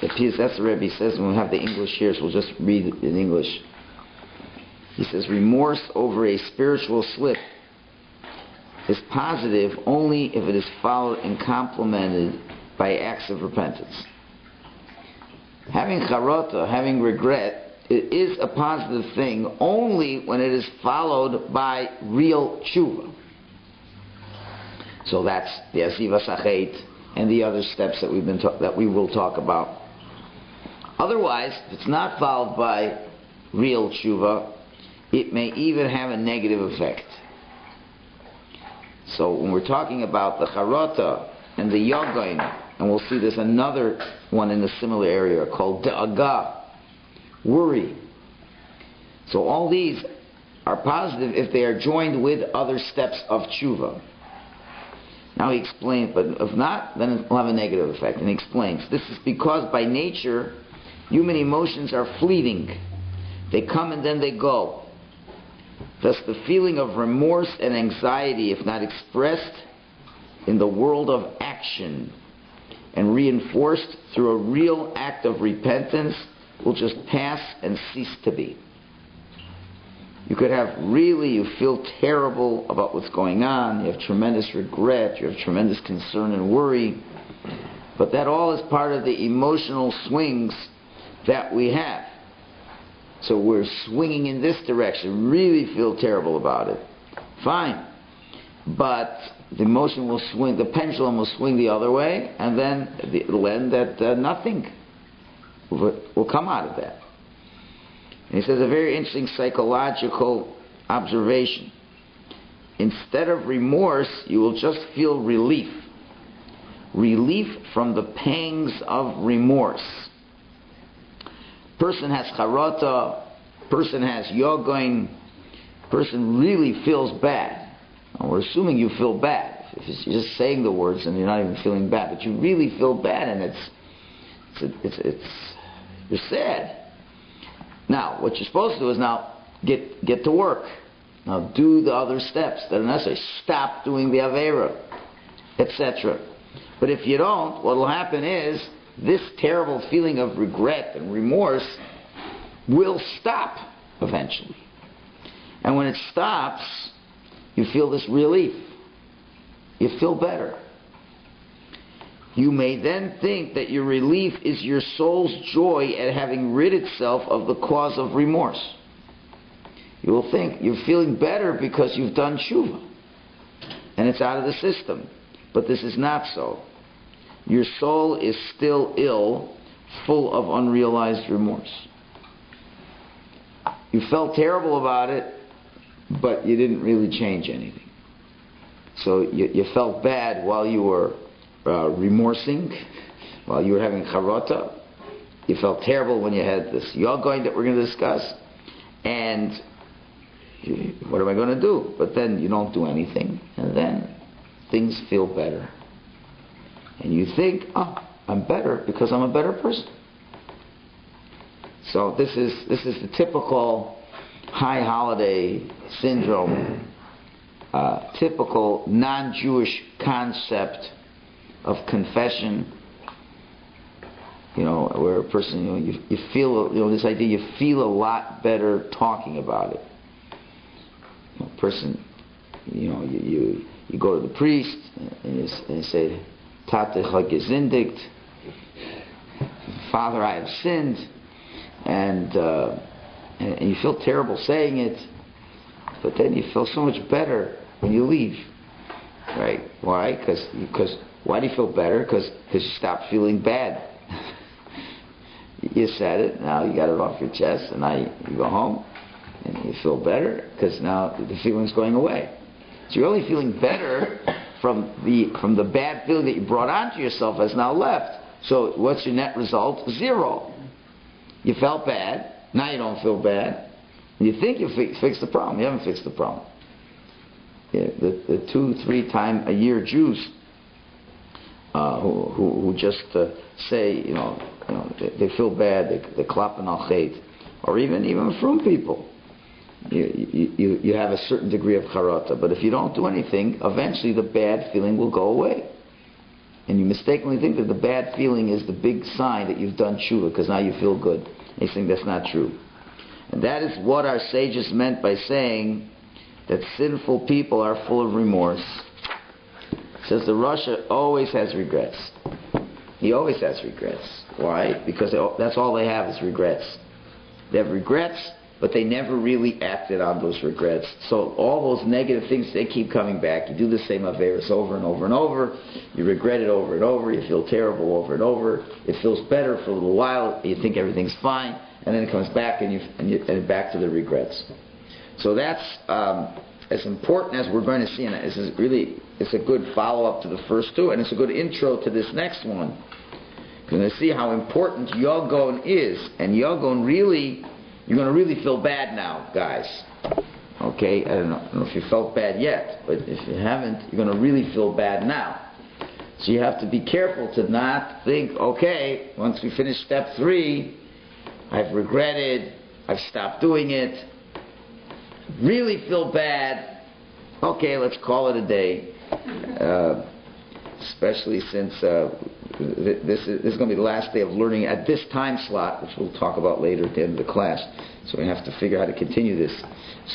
That's the Rebbe says, when we have the English here, so we'll just read it in English. He says, remorse over a spiritual slip is positive only if it is followed and complemented by acts of repentance. Having charata, having regret, it is a positive thing only when it is followed by real tshuva. So that's the Asiva Sachet and the other steps that we will talk about. Otherwise, if it's not followed by real tshuva, it may even have a negative effect. So when we're talking about the charata and the yogain, and we'll see there's another one in a similar area called da'aga, worry. So all these are positive if they are joined with other steps of tshuva. Now he explains, but if not, then it will have a negative effect. And he explains, this is because by nature, human emotions are fleeting. They come and then they go. Thus the feeling of remorse and anxiety, if not expressed in the world of action and reinforced through a real act of repentance, will just pass and cease to be. You could have you feel terrible about what's going on, you have tremendous regret, you have tremendous concern and worry, but that all is part of the emotional swings that we have. So we're swinging in this direction, really feel terrible about it. Fine. But the emotion will swing, the pendulum will swing the other way, and then it'll end at nothing will come out of that. And he says a very interesting psychological observation. Instead of remorse, you will just feel relief. Relief from the pangs of remorse. Person has charata, person has yogain, person really feels bad. Now, we're assuming you feel bad. If you're just saying the words and you're not even feeling bad, but you really feel bad, and you're sad. Now, what you're supposed to do is now get to work. Now do the other steps that are necessary. Stop doing the Aveira, etc. But if you don't, what will happen is this terrible feeling of regret and remorse will stop eventually. And when it stops, you feel this relief. You feel better. You may then think that your relief is your soul's joy at having rid itself of the cause of remorse. You will think you're feeling better because you've done tshuva and it's out of the system. But this is not so. Your soul is still ill, full of unrealized remorse. You felt terrible about it, but you didn't really change anything. So you felt bad while you were remorsing, while you were having charata. You felt terrible when you had this yogain that we're going to discuss. And what am I going to do? But then you don't do anything, and then things feel better. And you think, I'm better because I'm a better person. So this is the typical high holiday syndrome, typical non-Jewish concept of confession. Where a person, you feel, this idea, you feel a lot better talking about it. A person, you go to the priest and you say, Tate gesindigt, Father, I have sinned, and you feel terrible saying it, but then you feel so much better when you leave, right? Why? Because why do you feel better? Because you stopped feeling bad. You said it, now you got it off your chest, and now you go home and you feel better because now the feeling's going away. So you're only feeling better from the bad feeling that you brought onto yourself has now left. So what's your net result? 0. You felt bad, now you don't feel bad. You think you fixed the problem. You haven't fixed the problem. Yeah, the 2-3 time a year Jews who just say, they feel bad, they klappen al chet, or even from people. You have a certain degree of charata, but if you don't do anything, eventually the bad feeling will go away. And you mistakenly think that the bad feeling is the big sign that you've done tshuva, because now you feel good. And you think that's not true. And that is what our sages meant by saying that sinful people are full of remorse. It says the Rasha always has regrets. He always has regrets. Why? Because that's all they have is regrets. They have regrets, but they never really acted on those regrets. So all those negative things, they keep coming back. You do the same averos over and over and over. You regret it over and over. You feel terrible over and over. It feels better for a little while. You think everything's fine, and then it comes back, and back to the regrets. So that's as important as we're going to see, and it's a good follow-up to the first two, and it's a good intro to this next one. You're going to see how important Yogon is, and Yogon really, you're going to really feel bad now, guys. Okay, I don't know if you felt bad yet, but if you haven't, you're going to really feel bad now. So you have to be careful to not think, okay, once we finish step 3, I've regretted, I've stopped doing it, really feel bad, okay, let's call it a day. Especially since this is going to be the last day of learning at this time slot, which we'll talk about later at the end of the class. So we have to figure out how to continue this.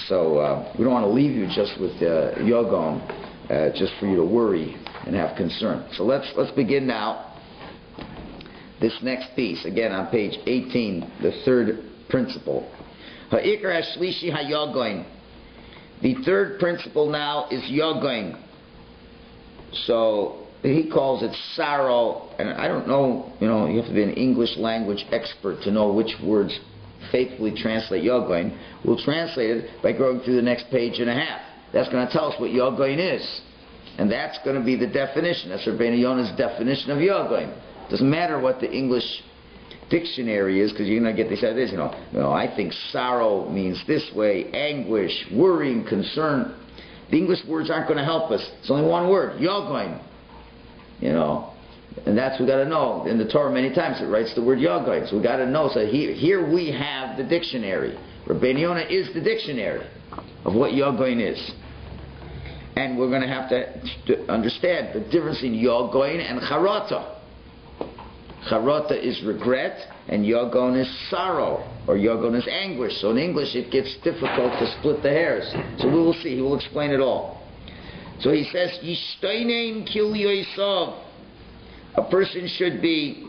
So we don't want to leave you just with Yogon, just for you to worry and have concern. So let's begin now. This next piece, again on page 18, the third principle. Ha'ikar ha'shlishi ha'yogoin. The third principle now is yogoin. So he calls it sorrow, and I don't know, you have to be an English language expert to know which words faithfully translate yogoin. We'll translate it by going through the next page and a half. That's going to tell us what yogoin is. And that's going to be the definition. That's Rabbeinu Yonah's definition of yogoin. It doesn't matter what the English dictionary is, because you're going to get these ideas, I think sorrow means this way, anguish, worrying, concern. The English words aren't going to help us. It's only one word, yogoin. And that's we got to know. In the Torah many times it writes the word yogoin. So we got to know. So here we have the dictionary. Rabbeinu Yonah is the dictionary of what yogoin is. And we're going to have to understand the difference in yogoin and charata. Charata is regret, and yogon is sorrow, or yogon is anguish. So in English it gets difficult to split the hairs. So we will see. He will explain it all. So he says, Yishtoinen kil yoisav. A person should be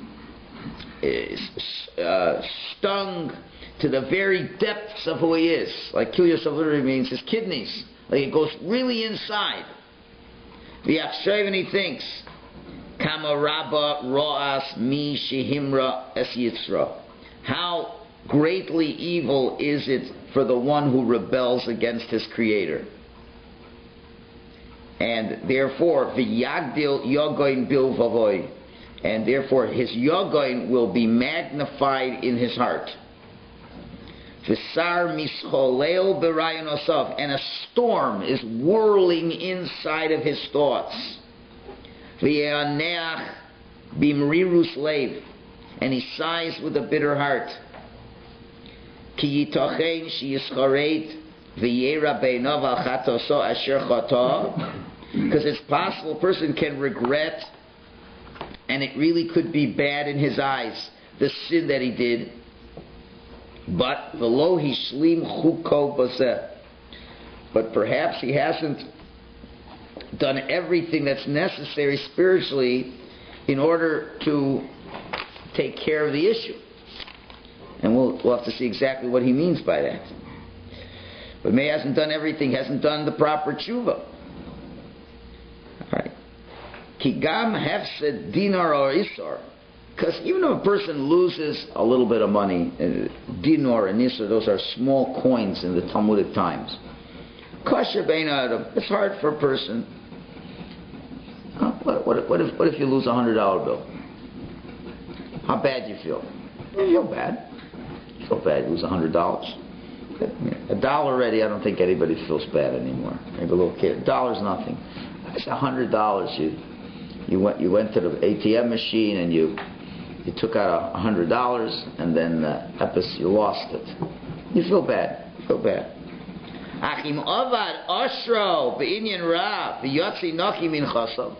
stung to the very depths of who he is. Like kil yoisav literally means his kidneys. Like it goes really inside. V'yachshav, and he thinks, Kama Rabba Ra'as Mi Shehimra Es Yitzra. How greatly evil is it for the one who rebels against his Creator. And therefore, V'yagdil Yogoin Bilvavoy. And therefore his Yogoin will be magnified in his heart. V'sar Mischoleo B'rayon Osav. And a storm is whirling inside of his thoughts. V'yaneach bimrirus leiv, and he sighs with a bitter heart. Ki yitochen sheyischareit v'yera beinav al chatoso asher chata, because it's possible a person can regret, and it really could be bad in his eyes, the sin that he did. But v'lo hishlim chuko baseh, but perhaps he hasn't done everything that's necessary spiritually in order to take care of the issue. And we'll have to see exactly what he means by that. But May hasn't done everything, hasn't done the proper tshuva. Alright. Kigam hefsed dinar or isar. Because even if a person loses a little bit of money, dinar and isar, those are small coins in the Talmudic times. Kosher bein adam. It's hard for a person. What if you lose a $100 bill? How bad do you feel? You feel bad. You feel bad. You lose $100. $1 already, I don't think anybody feels bad anymore. Maybe a little kid. $1's nothing. It's $100. You went to the ATM machine and you took out $100, and then you lost it. You feel bad. You feel bad. Achim ovad ashro be'inyan ra v'yotzi noki min chasav.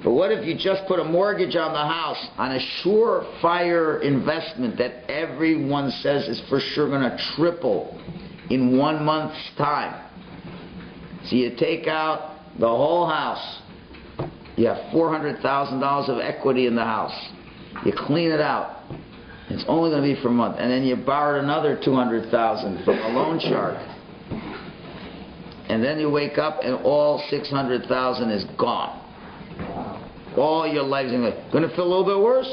But what if you just put a mortgage on the house on a surefire investment that everyone says is for sure going to triple in 1 month's time? So you take out the whole house. You have $400,000 of equity in the house. You clean it out. It's only going to be for a month. And then you borrowed another $200,000 from a loan shark. And then you wake up and all $600,000 is gone. All your life is going to feel a little bit worse.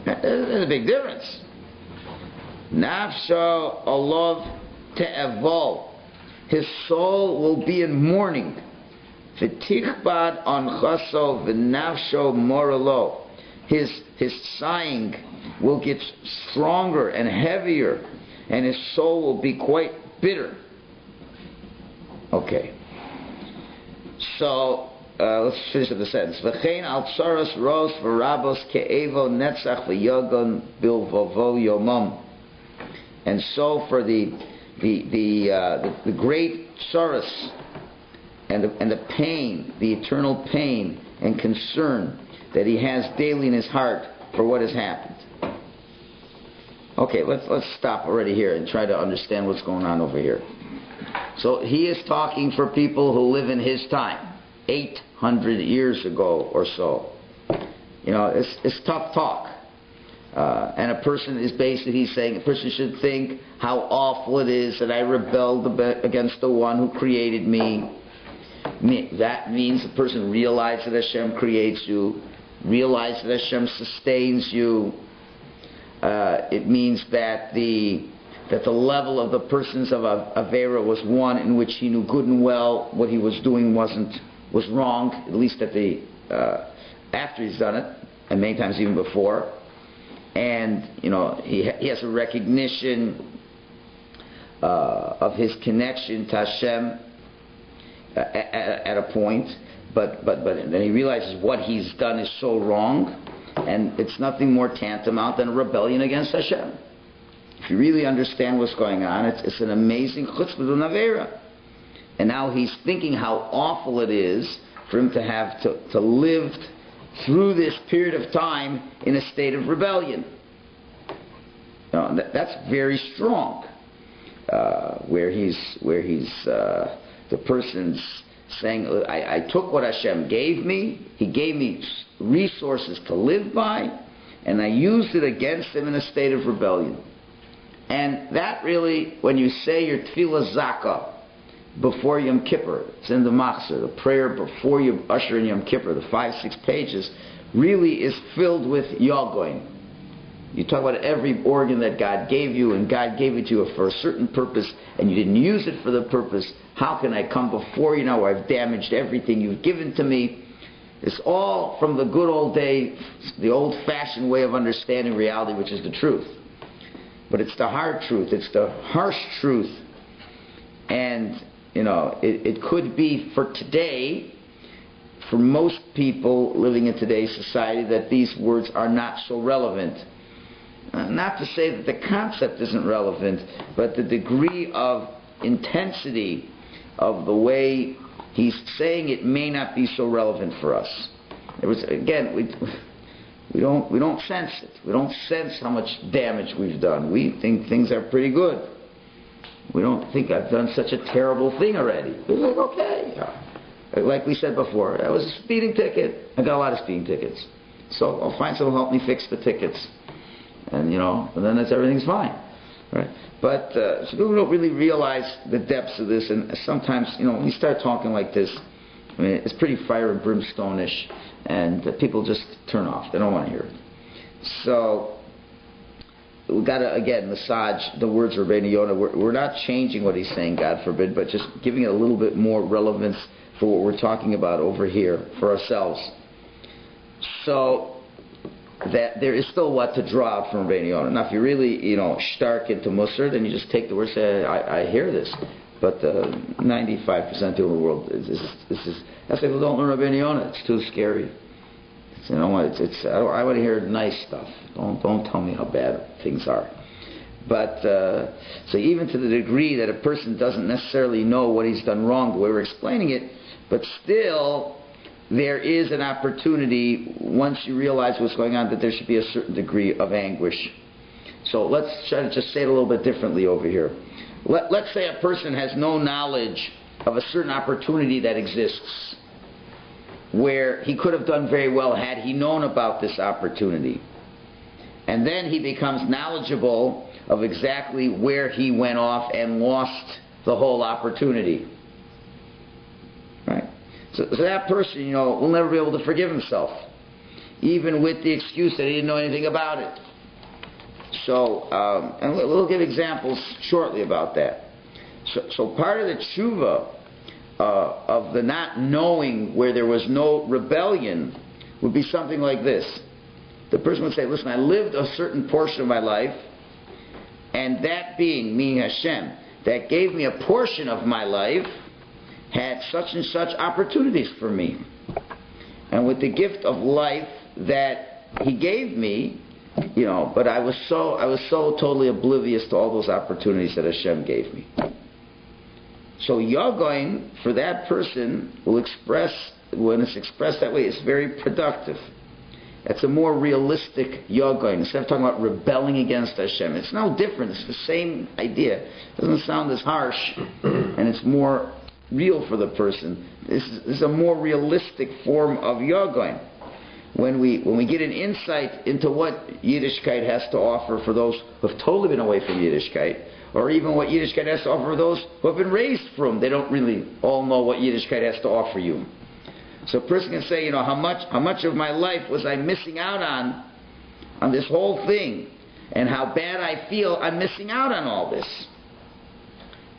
There's a big difference. Nafsho alov te'evol. His soul will be in mourning. V'tichbad anchaso v'nafsho moralo. His sighing will get stronger and heavier, and his soul will be quite bitter. Okay. So let's finish up the sentence. V'chein al tsaros ros v'rabos ke'evo netzach v'yogon bilvovo yomam. And so for the great sorrows and the pain, the eternal pain and concern that he has daily in his heart for what has happened. Okay, let's stop already here and try to understand what's going on over here. So he is talking for people who live in his time, 800 years ago or so. You know, it's tough talk. And a person is basically, he's saying, a person should think how awful it is that I rebelled against the one who created me. That means a person realizes that Hashem creates you, realizes that Hashem sustains you. It means that the level of the persons of Avera was one in which he knew good and well what he was doing was wrong, at least after he's done it, and many times even before. And you know, he has a recognition of his connection to Hashem at a point, but then he realizes what he's done is so wrong, and it's nothing more tantamount than a rebellion against Hashem. If you really understand what's going on, it's an amazing chutzpah d'Avera. And now he's thinking how awful it is for him to have to live through this period of time in a state of rebellion. You know, that's very strong. Where he's the person's saying, I took what Hashem gave me. He gave me resources to live by, and I used it against him in a state of rebellion. And that really, when you say your tefillah zakah before Yom Kippur, it's in the Machzor, the prayer before you usher in Yom Kippur, the 5-6 pages, really is filled with yagoin. You talk about every organ that God gave you, and God gave it to you for a certain purpose, and you didn't use it for the purpose. How can I come before you now where I've damaged everything you've given to me? It's all from the good old day, the old-fashioned way of understanding reality, which is the truth. But it's the hard truth. It's the harsh truth. And, you know, it could be for today, for most people living in today's society, that these words are not so relevant. Not to say that the concept isn't relevant, but the degree of intensity of the way he's saying it may not be so relevant for us. It was, again, we don't sense it. We don't sense how much damage we've done. We think things are pretty good. We don't think I've done such a terrible thing already. We're like, okay. Like we said before, that was a speeding ticket. I got a lot of speeding tickets. So I'll find someone to help me fix the tickets. And, you know, and then everything's fine. Right? But so people don't really realize the depths of this. And sometimes, you know, when you start talking like this, I mean, it's pretty fire and brimstone-ish. And people just turn off. They don't want to hear it. So we've got to, again, massage the words of Rabbeinu Yonah. We're not changing what he's saying, God forbid, but just giving it a little bit more relevance for what we're talking about over here for ourselves. So that there is still what to draw out from Rabbeinu Yonah. Now, if you really, you know, stark into Musar, then you just take the words and say, I hear this. But 95% of the world is that's why people don't learn Rabbeinu Yonah. It's too scary. You know, I want to hear nice stuff. Don't tell me how bad things are. But so even to the degree that a person doesn't necessarily know what he's done wrong, the way we're explaining it, but still there is an opportunity, once you realize what's going on, that there should be a certain degree of anguish. So let's try to just say it a little bit differently over here. Let's say a person has no knowledge of a certain opportunity that exists, where he could have done very well had he known about this opportunity. And then he becomes knowledgeable of exactly where he went off and lost the whole opportunity. Right? So that person, will never be able to forgive himself, even with the excuse that he didn't know anything about it. So, and we'll give examples shortly about that. So part of the Teshuva of the not knowing, where there was no rebellion, would be something like this. The person would say, listen, I lived a certain portion of my life, and that being, meaning Hashem, that gave me a portion of my life, had such and such opportunities for me. And with the gift of life that He gave me, but I was so totally oblivious to all those opportunities that Hashem gave me. So Yagoin, for that person, will express, when it's expressed that way, it's very productive. It's a more realistic Yagoin. Instead of talking about rebelling against Hashem, it's no different. It's the same idea. It doesn't sound as harsh, and it's more real for the person. This is a more realistic form of Yagoin. When we get an insight into what Yiddishkeit has to offer for those who have totally been away from Yiddishkeit, or even what Yiddishkeit has to offer for those who have been raised from, they don't really all know what Yiddishkeit has to offer you. So a person can say, how much of my life was I missing out on this whole thing, and how bad I feel I'm missing out on all this.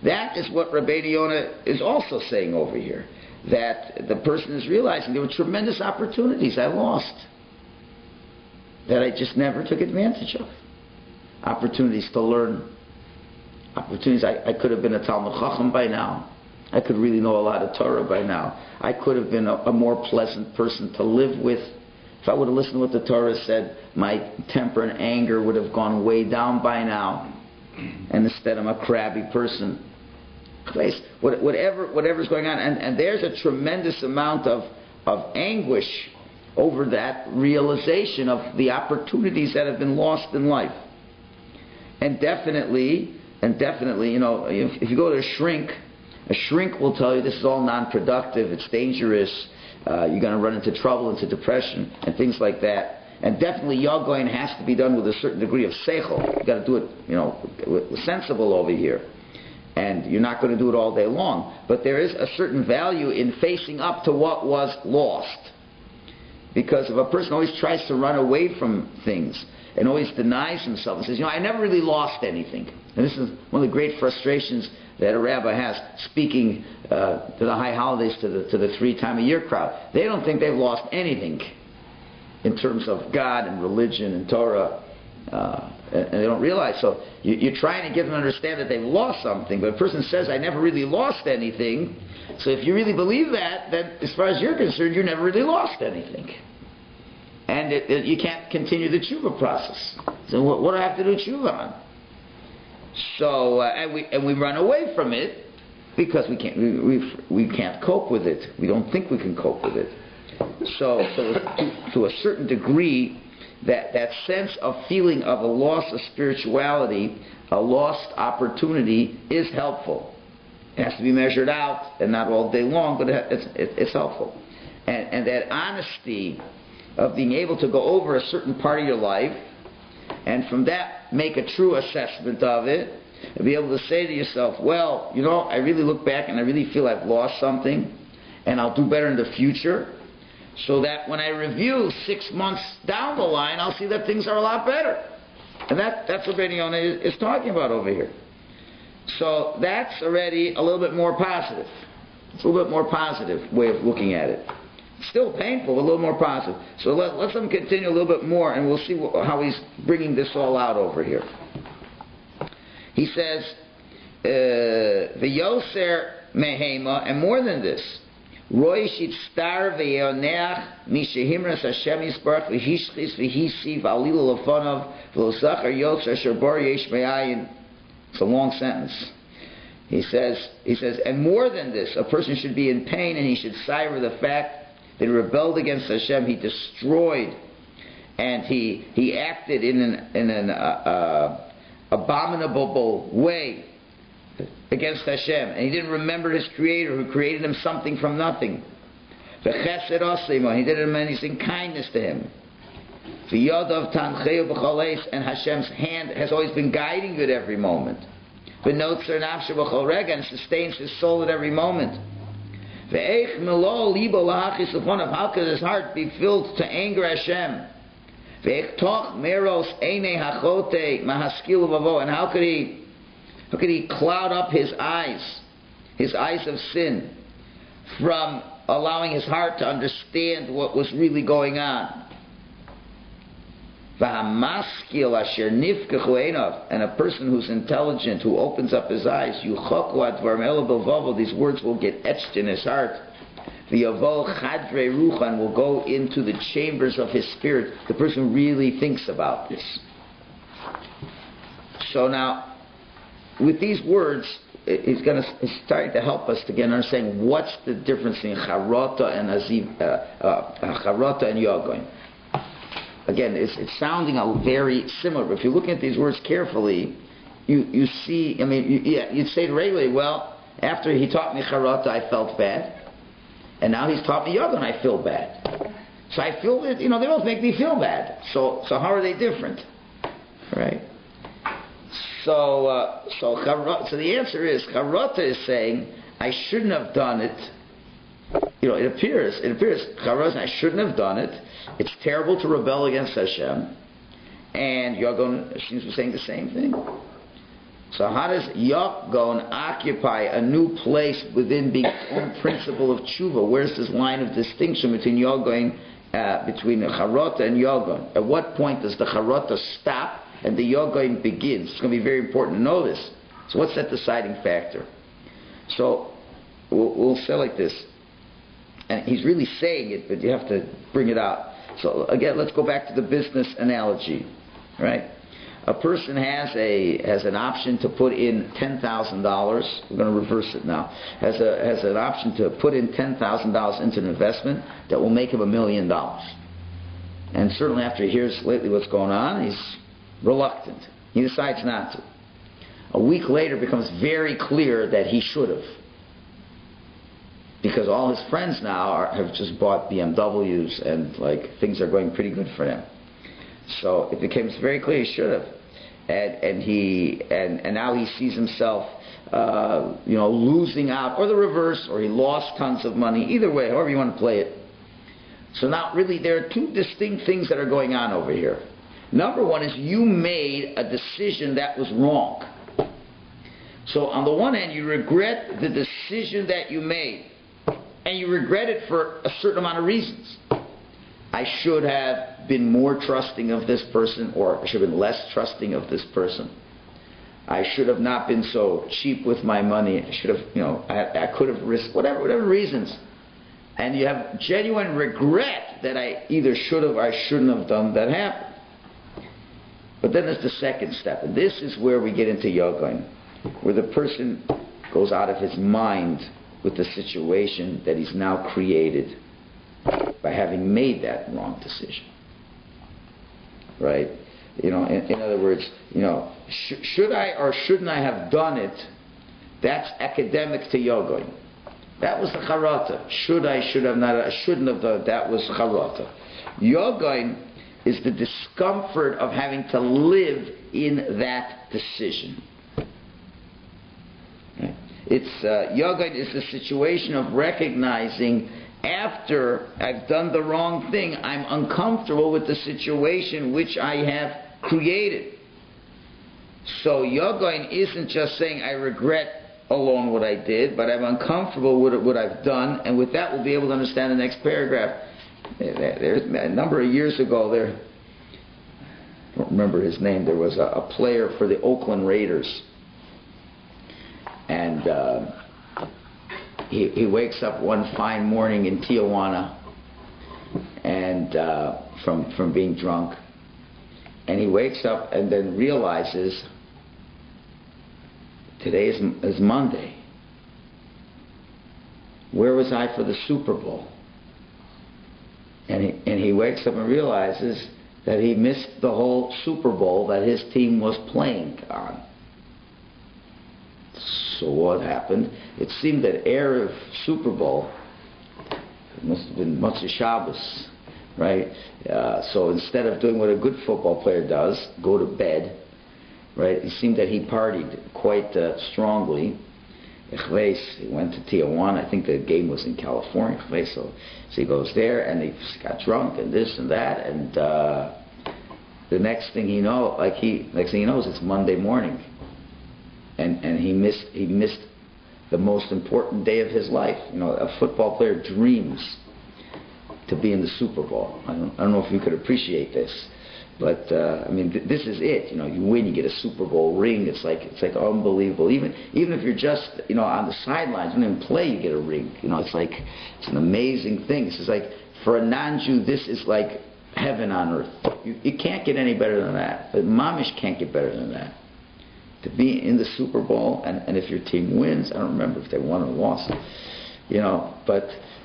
That is what Rabbi Yonah is also saying over here. That the person is realizing there were tremendous opportunities I lost that I just never took advantage of. Opportunities to learn. Opportunities, I could have been a Talmud Chacham by now. I could really know a lot of Torah by now. I could have been a more pleasant person to live with. If I would have listened to what the Torah said, my temper and anger would have gone way down by now. And instead I'm a crabby person. Whatever's going on, and there's a tremendous amount of anguish over that realization of the opportunities that have been lost in life. And definitely, if you go to a shrink will tell you this is all non-productive, it's dangerous, you're going to run into trouble, into depression, and things like that. And definitely Yagoin has to be done with a certain degree of seichel. You've got to do it, sensible over here. And you're not going to do it all day long. But there is a certain value in facing up to what was lost. Because if a person always tries to run away from things and always denies himself and says, I never really lost anything. And this is one of the great frustrations that a rabbi has speaking to the high holidays to the 3-time-a-year crowd. They don't think they've lost anything in terms of God and religion and Torah. And they don't realize. So you're trying to get them to understand that they've lost something. But a person says, I never really lost anything. So if you really believe that, then as far as you're concerned, you never really lost anything. And you can't continue the Teshuva process. So what do I have to do Teshuva on? So, and we run away from it because we can't cope with it. We don't think we can cope with it. So to a certain degree, that sense of feeling of a loss of spirituality, a lost opportunity, is helpful. It has to be measured out, and not all day long, but it's helpful. And that honesty of being able to go over a certain part of your life, and from that make a true assessment of it, and be able to say to yourself, well, I really look back and I really feel I've lost something, and I'll do better in the future. So that when I review 6 months down the line, I'll see that things are a lot better. And that's what Rabbi Yonah is talking about over here. So that's already a little bit more positive. It's a little bit more positive way of looking at it. Still painful, but a little more positive. So let's them continue a little bit more, and we'll see how he's bringing this all out over here. He says, V'yoser mehema, and more than this, Roy shitstar ve'yoneach mishehimras Hashem yisbarach v'hishchis v'hisi v'alilu lefonav v'losachar yotzer asher bar yesh me'ayin. It's a long sentence. He says, and more than this, a person should be in pain, and he should savor the fact They rebelled against Hashem. He destroyed, and he acted in an abominable way against Hashem, and he didn't remember his Creator who created him something from nothing. He did an amazing kindness to him. And Hashem's hand has always been guiding you at every moment. And sustains his soul at every moment. How could his heart be filled to anger Hashem? And how could he cloud up his eyes of sin, from allowing his heart to understand what was really going on? And a person who's intelligent, who opens up his eyes, these words will get etched in his heart. And will go into the chambers of his spirit. The person really thinks about this. So now, with these words, he's starting to help us to get understanding what's the difference in charata and charata and yogain. Again, it's sounding very similar, but if you're looking at these words carefully, you see, you'd say regularly, well, after he taught me charata, I felt bad, and now he's taught me yoga, and I feel bad. So I feel that, they both make me feel bad. So how are they different? Right? So the answer is, charata is saying, I shouldn't have done it. It appears, charata, I shouldn't have done it. It's terrible to rebel against Hashem. And Yagon seems to be saying the same thing. So how does Yagon occupy a new place within being its own principle of tshuva? Where's this line of distinction between Yagon, between the charata and Yagon? At what point does the charata stop and the Yagon begins? It's going to be very important to know this. So what's that deciding factor? So we'll say like this. And he's really saying it, but you have to bring it out. So again, let's go back to the business analogy, right? A person has an option to put in $10,000. We're going to reverse it now. Has an option to put in $10,000 into an investment that will make him $1 million. And certainly after he hears lately what's going on, he's reluctant. He decides not to. A week later, it becomes very clear that he should have. Because all his friends now have just bought BMWs and things are going pretty good for them. So it becomes very clear he should have, and now he sees himself, losing out, or the reverse, or he lost tons of money. Either way, however you want to play it. So now, really, there are two distinct things that are going on over here. Number one is you made a decision that was wrong. So on the one hand, you regret the decision that you made. And you regret it for a certain amount of reasons. I should have been more trusting of this person, or I should have been less trusting of this person. I should have not been so cheap with my money. I should have, I could have risked whatever reasons. And you have genuine regret that I either should have or I shouldn't have done that happen. But then there's the second step, and this is where we get into yogain, where the person goes out of his mind with the situation that he's now created by having made that wrong decision. Right? In other words, should I or shouldn't I have done it? That's academic to yogain. That was the charata. Should I shouldn't have done it. That was charata. Yogain is the discomfort of having to live in that decision. Yogain is the situation of recognizing after I've done the wrong thing, I'm uncomfortable with the situation which I have created. So yogain isn't just saying I regret alone what I did, but I'm uncomfortable with what I've done, and with that we'll be able to understand the next paragraph. There's a number of years ago, I don't remember his name, there was a player for the Oakland Raiders. And he wakes up one fine morning in Tijuana, and from being drunk, and he wakes up and then realizes today is Monday. Where was I for the Super Bowl? And he wakes up and realizes that he missed the whole Super Bowl that his team was playing on. So what happened? It seemed that Erev Super Bowl, it must have been Motzei Shabbos, right? So instead of doing what a good football player does, go to bed, right? It seemed that he partied quite strongly. He went to Tijuana. I think the game was in California. So he goes there and he got drunk and this and that, and the next thing he knows, it's Monday morning, and he missed the most important day of his life. You know, a football player dreams to be in the Super Bowl. I don't know if you could appreciate this. But I mean, this is it. You know, you win, you get a Super Bowl ring. It's like unbelievable. Even if you're just on the sidelines, you don't even play, you get a ring. You know, it's an amazing thing. It's like for a non-Jew, this is like heaven on earth. You can't get any better than that. But Mamish can't get better than that. To be in the Super Bowl, and if your team wins, I don't remember if they won or lost. You know,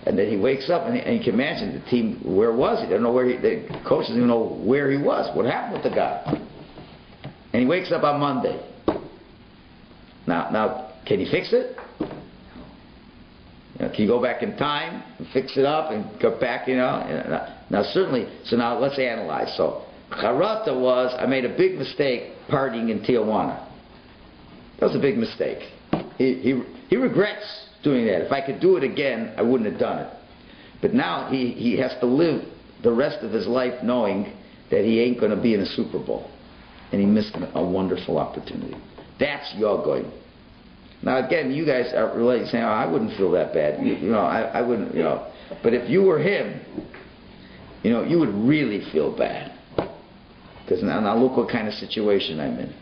and then he wakes up and you can imagine the team. Where was he? They don't know where the coach doesn't even know where he was. What happened with the guy? And he wakes up on Monday. Now, can you fix it? Can you go back in time and fix it up and go back? Now certainly. So now let's analyze. So Charata was, I made a big mistake partying in Tijuana. That was a big mistake. He regrets doing that. If I could do it again, I wouldn't have done it. But now he has to live the rest of his life knowing that he ain't going to be in a Super Bowl. And he missed a wonderful opportunity. That's Yogoy. Now again, you guys are really saying, I wouldn't feel that bad. I wouldn't, But if you were him, you would really feel bad. Because now look what kind of situation I'm in.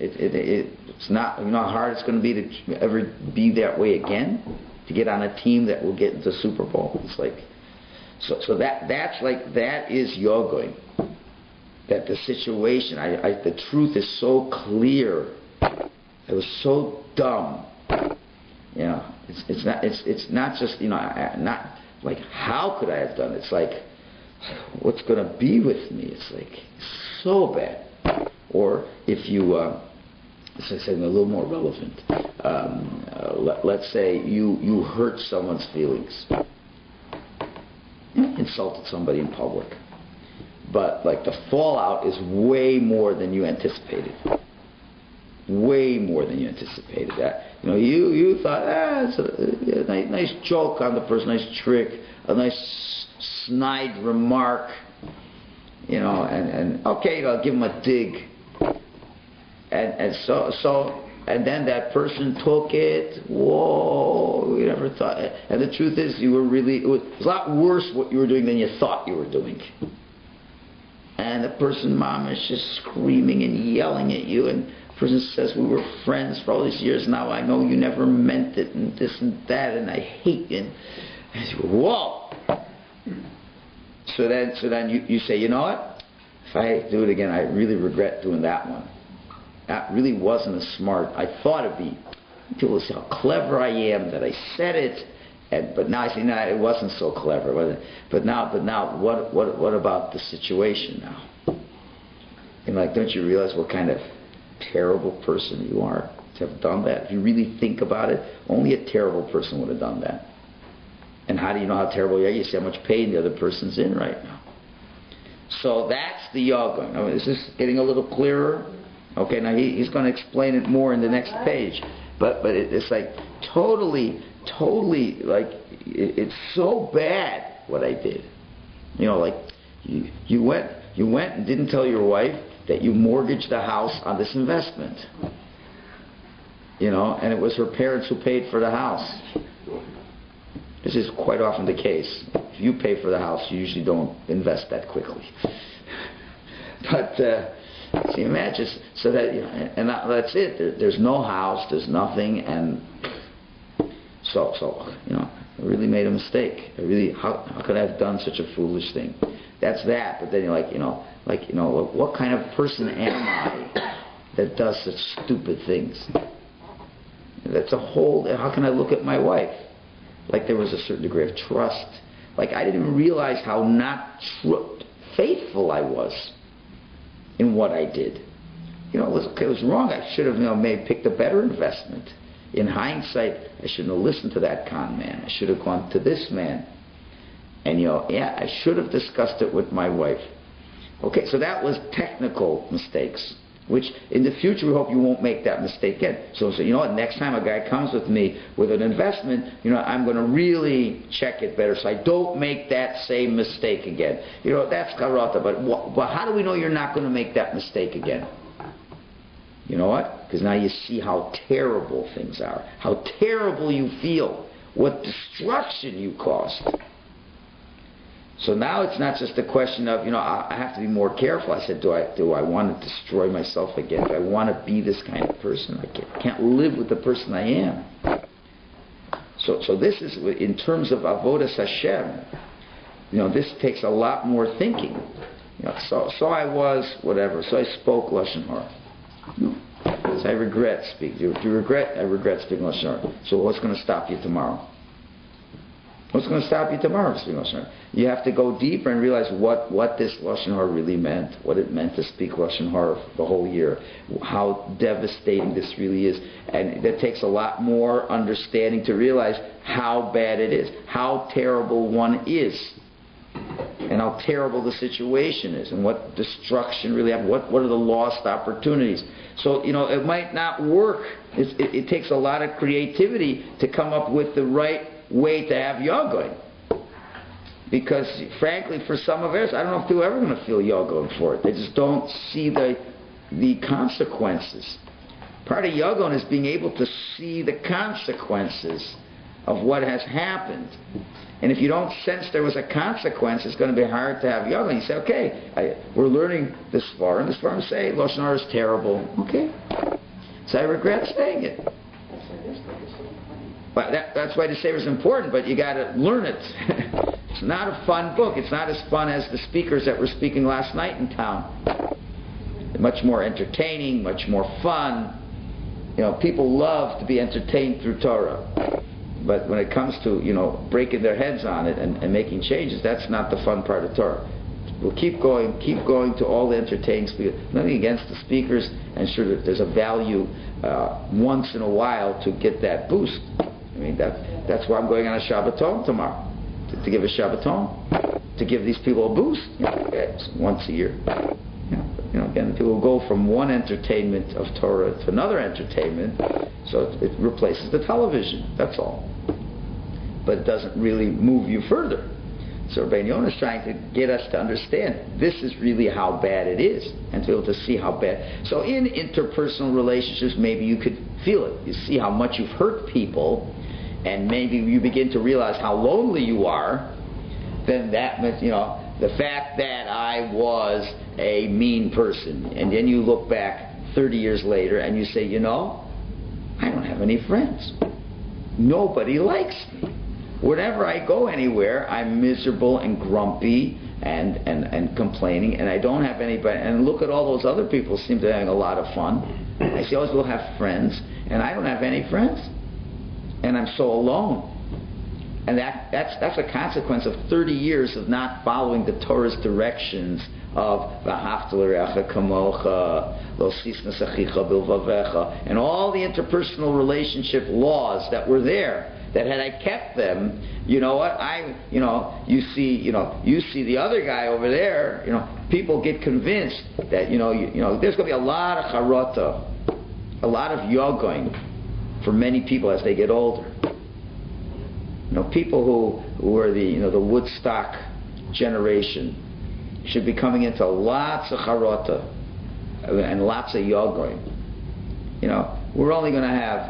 It's not, how hard it's going to be to ever be that way again, to get on a team that will get into the Super Bowl. It's like, so that is Yogoy. That the situation, the truth is so clear. It was so dumb. It's not just, not like, how could I have done it? It's like, what's going to be with me? It's like, so bad. Or if you, as I said, a little more relevant, let's say you hurt someone's feelings. Insulted somebody in public. But like the fallout is way more than you anticipated. Way more than you anticipated. That you thought, it's a nice joke on the person, nice trick, a nice snide remark, and okay, I'll give him a dig, and and then that person took it. Whoa, you never thought. And the truth is, it was a lot worse what you were doing than you thought you were doing. And the person, mom, is just screaming and yelling at you, and the person says, we were friends for all these years, now I know you never meant it, and this and that, and I hate you. And you go, whoa! So then you say, you know what? If I do it again, I really regret doing that one. That really wasn't as smart. I thought it'd be, people would say how clever I am that I said it, but now I say, no, it wasn't so clever. But now, what about the situation now? And like, don't you realize what kind of terrible person you are to have done that? If you really think about it, only a terrible person would have done that. And how do you know how terrible you are? You see how much pain the other person's in right now. So that's the yoga. Now, is this getting a little clearer? Okay, now he's going to explain it more in the next page. But it's like totally, like, it's so bad what I did. Like, you went and didn't tell your wife that you mortgaged the house on this investment. And it was her parents who paid for the house. This is quite often the case. If you pay for the house, you usually don't invest that quickly. But so you imagine, so that and that's it. There's no house, there's nothing, and so I really made a mistake. How could I have done such a foolish thing? That's that. But then you're like, what kind of person am I that does such stupid things? That's a whole. How can I look at my wife? Like there was a certain degree of trust. Like, I didn't even realize how not faithful I was in what I did. It was wrong. I should have, maybe picked a better investment. In hindsight, I shouldn't have listened to that con man. I should have gone to this man. And, I should have discussed it with my wife. Okay, so that was technical mistakes, which in the future we hope you won't make that mistake again. So you know what, next time a guy comes with me with an investment, I'm going to really check it better so I don't make that same mistake again. That's karata. But how do we know you're not going to make that mistake again? You know what? Because now you see how terrible things are, how terrible you feel, what destruction you caused. So now it's not just a question of, I have to be more careful. I said, do I want to destroy myself again? Do I want to be this kind of person? I can't live with the person I am. So this is, in terms of avodas Hashem, this takes a lot more thinking. So I was, whatever, so I spoke Lashon Hara. So I regret speaking. Do you regret? I regret speaking Lashon Hara. So what's going to stop you tomorrow? What's going to stop you tomorrow from speaking Lashon Hara? You have to go deeper and realize what this Lashon Hara really meant, what it meant to speak Lashon Hara for the whole year, how devastating this really is. And it takes a lot more understanding to realize how bad it is, how terrible one is, and how terrible the situation is, and what destruction really happened, what are the lost opportunities. So, it might not work. It takes a lot of creativity to come up with the right way to have yoga. Because, frankly, for some of us, I don't know if they're ever going to feel yoga for it. They just don't see the consequences. Part of yoga is being able to see the consequences of what has happened. And if you don't sense there was a consequence, it's going to be hard to have yoga. And you say, okay, we're learning this far, and this far I say, Lashon Hara is terrible. Okay. So I regret saying it. But that's why the Sefer is important, but you got to learn it. It's not a fun book. It's not as fun as the speakers that were speaking last night in town. They're much more entertaining, much more fun. People love to be entertained through Torah. But when it comes to, breaking their heads on it and making changes, that's not the fun part of Torah. We'll keep going to all the entertaining speakers. Nothing against the speakers, and sure that there's a value once in a while to get that boost. I mean, that's why I'm going on a Shabbaton tomorrow, to give a Shabbaton, to give these people a boost. Once a year. Again, people go from one entertainment of Torah to another entertainment, so it replaces the television. That's all. But it doesn't really move you further. So Rabbi Yonah is trying to get us to understand this is really how bad it is, and to be able to see how bad. So in interpersonal relationships, maybe you could feel it. You see how much you've hurt people, and maybe you begin to realize how lonely you are. Then that means, the fact that I was a mean person, and then you look back 30 years later and you say, I don't have any friends. Nobody likes me. Whenever I go anywhere, I'm miserable and grumpy and complaining, and I don't have anybody. And look at all those other people seem to be having a lot of fun. I see always will have friends, and I don't have any friends, and I'm so alone. And that's a consequence of 30 years of not following the Torah's directions of v'ahavta l'reacha kamocha, lo sisnas achicha bilvavecha, and all the interpersonal relationship laws that were there. That had I kept them, you know what? You see the other guy over there. People get convinced that there's going to be a lot of charata, a lot of yogaing for many people as they get older. People who are the Woodstock generation should be coming into lots of charata and lots of yogaing. We're only going to have,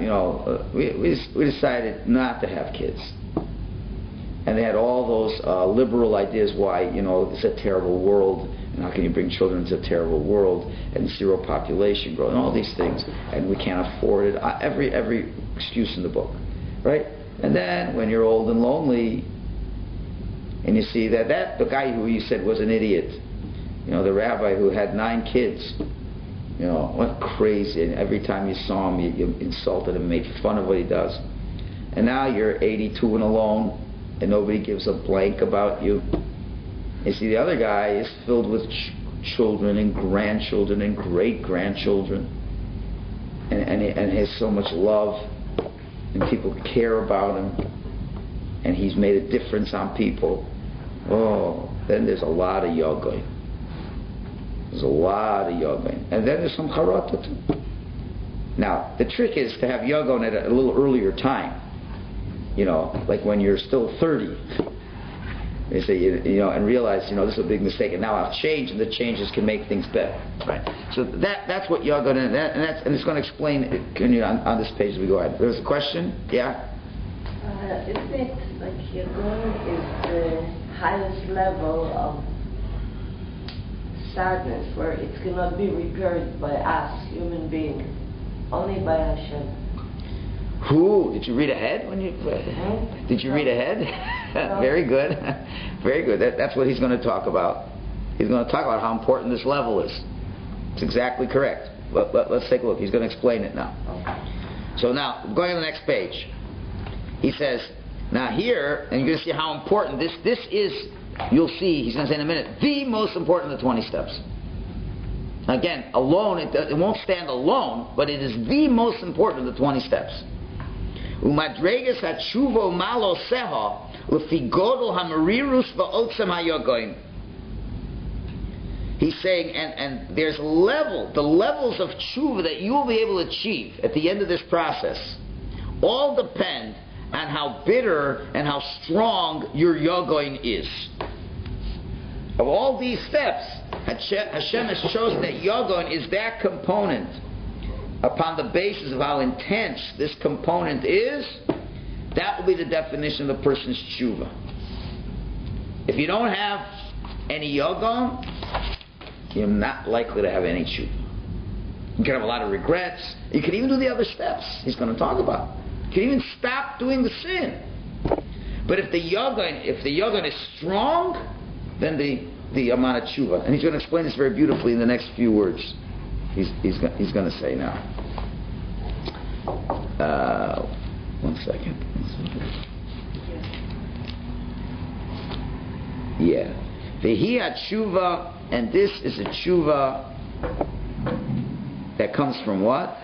we decided not to have kids. And they had all those liberal ideas why, it's a terrible world, and how can you bring children into a terrible world, and zero population growth, and all these things, and we can't afford it. Every excuse in the book, right? And then when you're old and lonely, and you see that the guy who you said was an idiot, the rabbi who had 9 kids, what crazy, and every time you saw him, you insulted him, made fun of what he does. And now you're 82 and alone, and nobody gives a blank about you. You see, the other guy is filled with children and grandchildren and great-grandchildren, and has so much love, and people care about him, and he's made a difference on people. Oh, then there's a lot of yogain. There's a lot of yogain. And then there's some charata too. Now, the trick is to have yogain at a little earlier time. You know, like when you're still 30. They say, you know, and realize, you know, this is a big mistake, and now I'll change, and the changes can make things better. Right. So that's what yogain is, and it's going to explain it on this page as we go ahead. There's a question? Yeah? Isn't it like yogain is the highest level of sadness, where it cannot be repaired by us, human beings, only by Hashem? Who? Did you read ahead when you? Did you read ahead? Very good, very good. That's what he's going to talk about. He's going to talk about how important this level is. It's exactly correct. Let's take a look. He's going to explain it now. So now, going to the next page. He says, now here, and you're going to see how important this is. You'll see, he's going to say in a minute, the most important of the 20 steps. Again, alone, it won't stand alone, but it is the most important of the 20 steps. Umadregas hatshuva malo seha lefigodol hamarirus va'otzem hayogoin. He's saying, and there's the levels of tshuva that you will be able to achieve at the end of this process all depend on how bitter and how strong your yogoin is. Of all these steps, Hashem has chosen that yogoin is that component. Upon the basis of how intense this component is, that will be the definition of the person's tshuva. If you don't have any yogoin, you're not likely to have any tshuva. You can have a lot of regrets. You can even do the other steps he's going to talk about. You can even stop doing the sin. But if the yogain is strong, then the amount of tshuva. And he's going to explain this very beautifully in the next few words. He's going to say now. One second. Yeah. Vehi tshuva, and this is a tshuva that comes from what?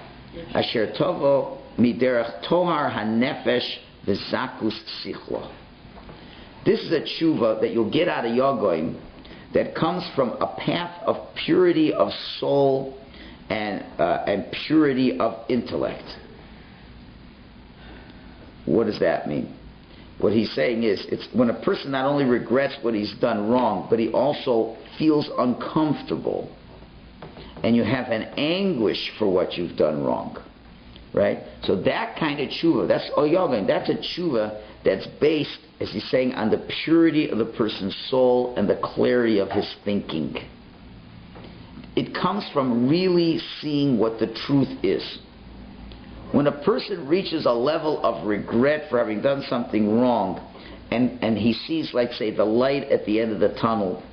Asher tovo miderech tohar hanefesh v'zakus sichlo. This is a tshuva that you'll get out of yogoin that comes from a path of purity of soul and purity of intellect. What does that mean? What he's saying is, it's when a person not only regrets what he's done wrong, but he also feels uncomfortable, and you have an anguish for what you've done wrong, right? So that kind of tshuva, that's yogain. That's a tshuva that's based, as he's saying, on the purity of the person's soul and the clarity of his thinking. It comes from really seeing what the truth is. When a person reaches a level of regret for having done something wrong, and he sees, like, say, the light at the end of the tunnel,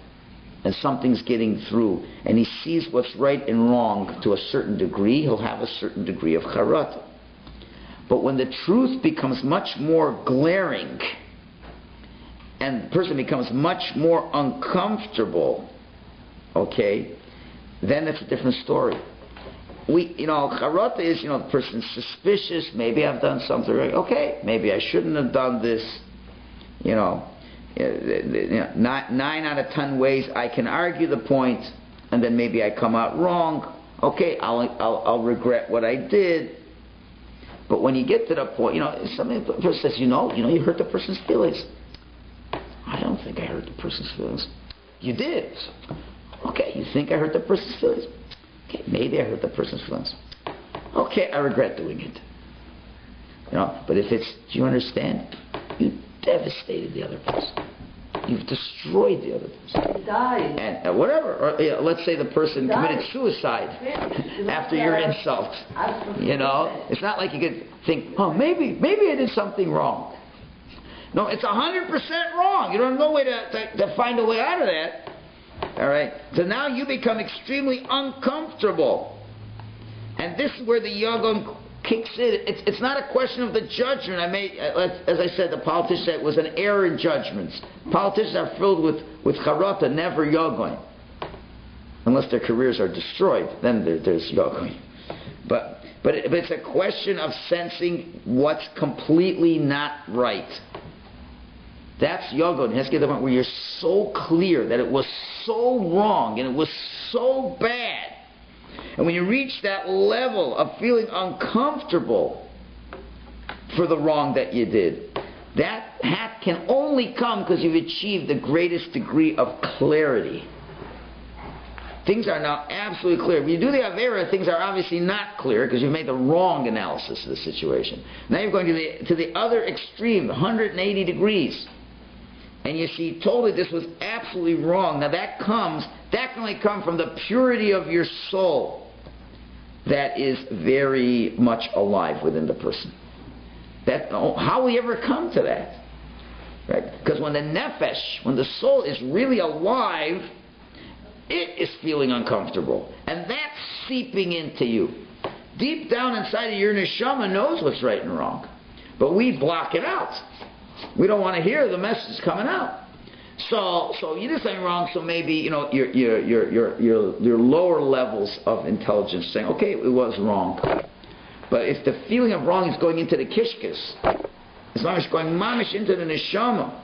and something's getting through, and he sees what's right and wrong to a certain degree, he'll have a certain degree of charata. But when the truth becomes much more glaring, and the person becomes much more uncomfortable, okay, then it's a different story. Charata is, the person's suspicious. Maybe I've done something right. Okay, maybe I shouldn't have done this. 9 out of 10 ways I can argue the point, and then maybe I come out wrong. Okay, I'll regret what I did. But when you get to the point, somebody person says, you hurt the person's feelings. I don't think I hurt the person's feelings. You did. Okay, you think I hurt the person's feelings? Okay, maybe I hurt the person's feelings. Okay, I regret doing it. But if it's, do you understand? You devastated the other person. You've destroyed the other person. He died. And whatever. Or let's say the person committed suicide after your insult. It's not like you could think, oh, maybe I did something wrong. No, it's 100% wrong. You don't have no way to find a way out of that. All right? So now you become extremely uncomfortable. And this is where the yogain kicks in. It's not a question of the judgment. As I said, the politician said it was an error in judgments. Politicians are filled with charata, never yogoin. Unless their careers are destroyed, then there's yogoin. But it's a question of sensing what's completely not right. That's yogoin. It has to get to the point where you're so clear that it was so wrong and it was so bad. And when you reach that level of feeling uncomfortable for the wrong that you did, that can only come because you've achieved the greatest degree of clarity. Things are now absolutely clear. When you do the Avera, things are obviously not clear because you've made the wrong analysis of the situation. Now you're going to the other extreme, 180 degrees. And you see totally this was absolutely wrong. Now that can only come from the purity of your soul that is very much alive within the person. How will you ever come to that? Right? Because when the nefesh, when the soul is really alive, it is feeling uncomfortable. And that's seeping into you. Deep down inside of your neshama knows what's right and wrong. But we block it out. We don't want to hear the message coming out. So you did something wrong, so maybe, your lower levels of intelligence saying, okay, it was wrong. But if the feeling of wrong is going into the kishkis, as long as it's going mamish into the neshama.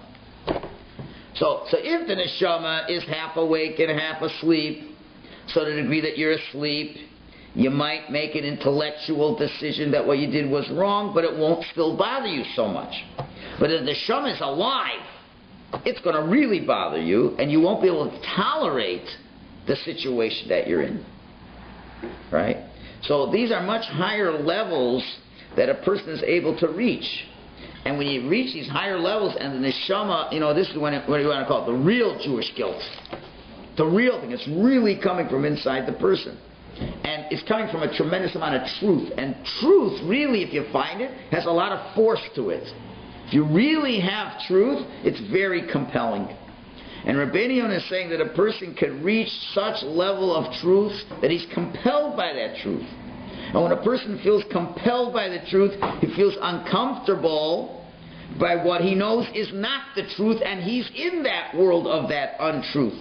So if the neshama is half awake and half asleep, so to the degree that you're asleep, you might make an intellectual decision that what you did was wrong, but it won't still bother you so much. But if the neshama is alive, it's going to really bother you, and you won't be able to tolerate the situation that you're in. Right? So these are much higher levels that a person is able to reach. And when you reach these higher levels, and the neshama, this is what do you want to call it, the real Jewish guilt. The real thing. It's really coming from inside the person. And it's coming from a tremendous amount of truth. And truth, really, if you find it, has a lot of force to it. If you really have truth, it's very compelling. And Rabbeinu Yonah is saying that a person can reach such level of truth that he's compelled by that truth. And when a person feels compelled by the truth, he feels uncomfortable by what he knows is not the truth, and he's in that world of that untruth.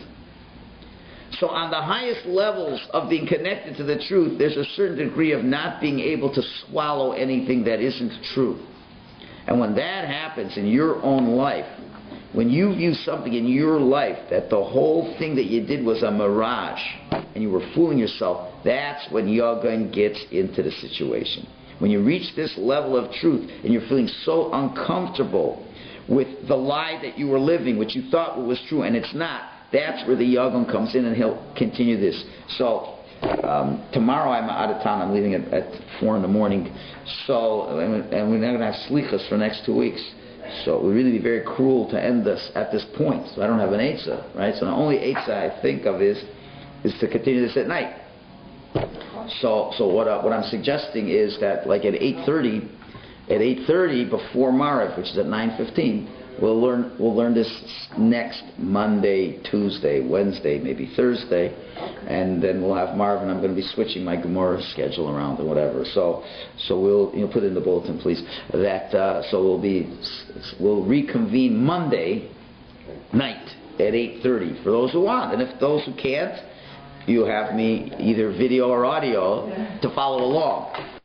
So on the highest levels of being connected to the truth, there's a certain degree of not being able to swallow anything that isn't true. And when that happens in your own life, when you view something in your life that the whole thing that you did was a mirage and you were fooling yourself, that's when Yogan gets into the situation. When you reach this level of truth and you're feeling so uncomfortable with the lie that you were living, which you thought was true and it's not, that's where the Yogan comes in and he'll continue this. So tomorrow I'm out of town. I'm leaving at 4 in the morning. So, and we're not going to have slichas for the next 2 weeks. So it would really be very cruel to end this at this point. So I don't have an eitzah, right? So the only eitzah I think of is to continue this at night. So what I'm suggesting is that like at 8:30 before Maariv, which is at 9:15, we'll learn this next Monday, Tuesday, Wednesday, maybe Thursday, and then we'll have Maariv, and I'm going to be switching my Gemara schedule around or whatever. So we'll put it in the bulletin, please. We'll reconvene Monday night at 8:30 for those who want, and if those who can't, you have me either video or audio to follow along.